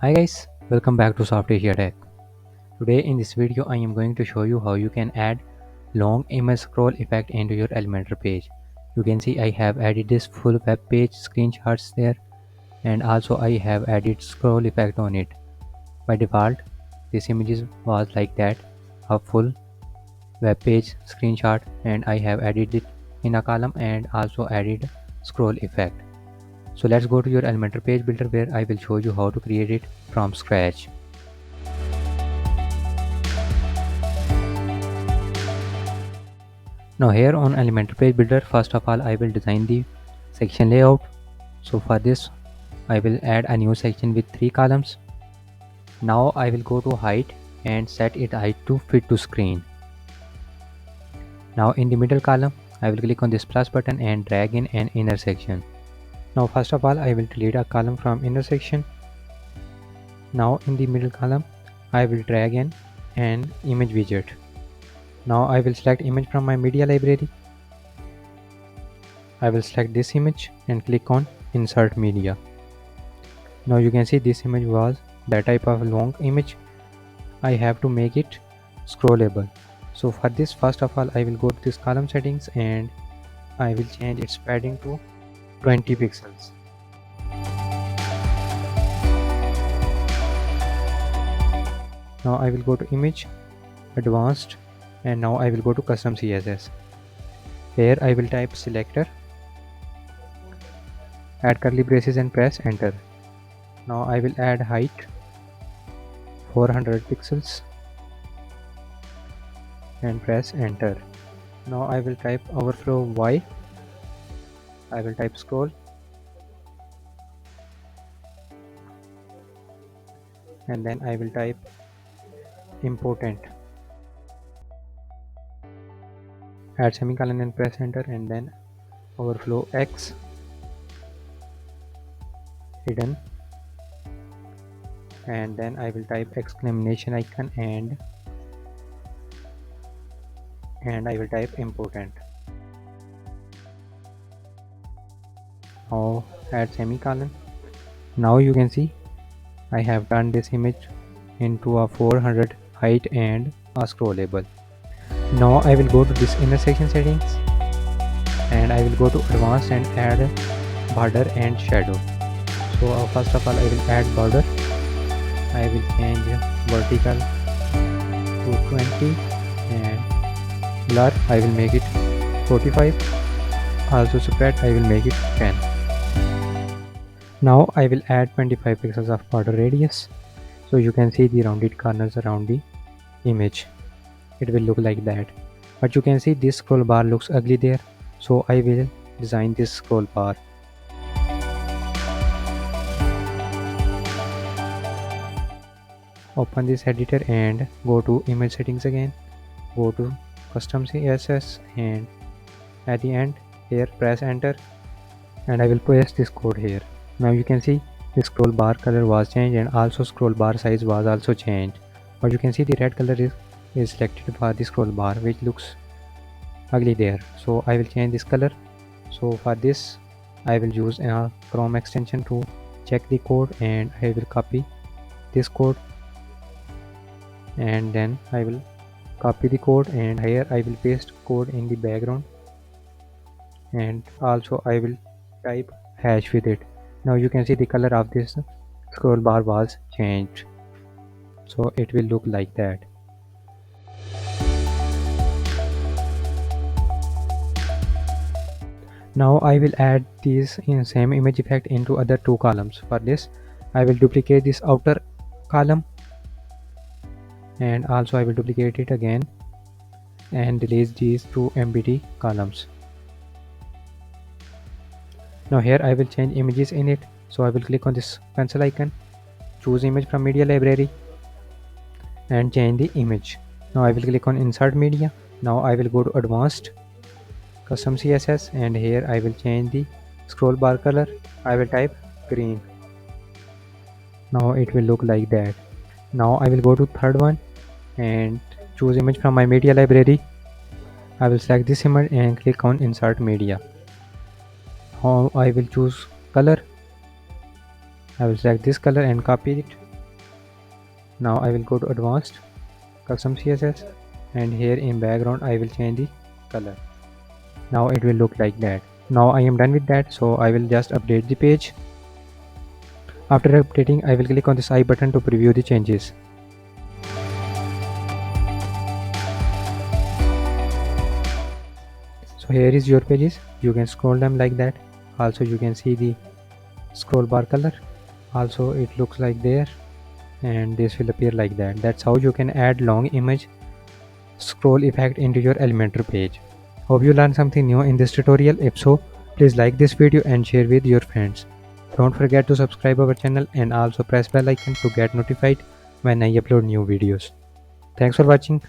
Hi guys, welcome back to SoftAsia Tech. Today in this video I am going to show you how you can add long image scroll effect into your Elementor page. You can see I have added this full web page screenshots there, and also I have added scroll effect on it. By default this image was like that, a full web page screenshot, and I have added it in a column and also added scroll effect. So let's go to your Elementor page builder where I will show you how to create it from scratch. Now here on Elementor page builder, first of all I will design the section layout. So for this I will add a new section with 3 columns. Now I will go to height and set it height to fit to screen. Now in the middle column I will click on this plus button and drag in an inner section. Now first of all I will delete a column from inner section. Now in the middle column I will drag in an image widget. Now I will select image from my media library. I will select this image and click on insert media. Now you can see this image was that type of long image. I have to make it scrollable. So for this, first of all I will go to this column settings and I will change its padding to 20 pixels. Now I will go to image, advanced, and now I will go to custom CSS. Here I will type selector, add curly braces and press enter. Now I will add height 400 pixels and press enter. Now I will type overflow Y. I will type scroll and then I will type important. Add semicolon and press enter, and then overflow X hidden, and then I will type exclamation icon and I will type important. Now add semicolon. Now you can see I have turned this image into a 400 height and a scrollable. Now I will go to this intersection settings and I will go to advanced and add border and shadow. So first of all I will add border. I will change vertical to 20 and blur I will make it 45. Also spread I will make it 10. Now I will add 25 pixels of border radius. So you can see the rounded corners around the image. It will look like that, but you can see this scroll bar looks ugly there, so I will design this scroll bar. Open this editor and go to image settings again, go to custom CSS, and at the end here press enter and I will paste this code here. Now you can see the scroll bar color was changed and also scroll bar size was also changed, but you can see the red color is selected for the scroll bar, which looks ugly there. So I will change this color. So for this I will use a Chrome extension to check the code, and I will copy this code and then I will copy the code, and here I will paste code in the background, and also I will type hash with it. Now you can see the color of this scroll bar was changed, so it will look like that. Now I will add these in same image effect into other 2 columns. For this I will duplicate this outer column and also I will duplicate it again and delete these 2 empty columns. Now here I will change images in it. So I will click on this pencil icon, choose image from media library and change the image. Now I will click on insert media. Now I will go to advanced, custom CSS, and here I will change the scroll bar color. I will type green. Now it will look like that. Now I will go to third one and choose image from my media library. I will select this image and click on insert media. Now I will choose color. I will select this color and copy it Now I will go to advanced custom CSS, and here in background I will change the color. Now it will look like that. Now I am done with that, so I will just update the page. After updating, I will click on this I button to preview the changes. So here is your pages. You can scroll them like that. Also you can see the scroll bar color. Also it looks like there, and this will appear like that. That's how you can add long image scroll effect into your Elementor page. Hope you learned something new in this tutorial. If so, please like this video and share with your friends. Don't forget to subscribe our channel and also press bell icon to get notified when I upload new videos. Thanks for watching.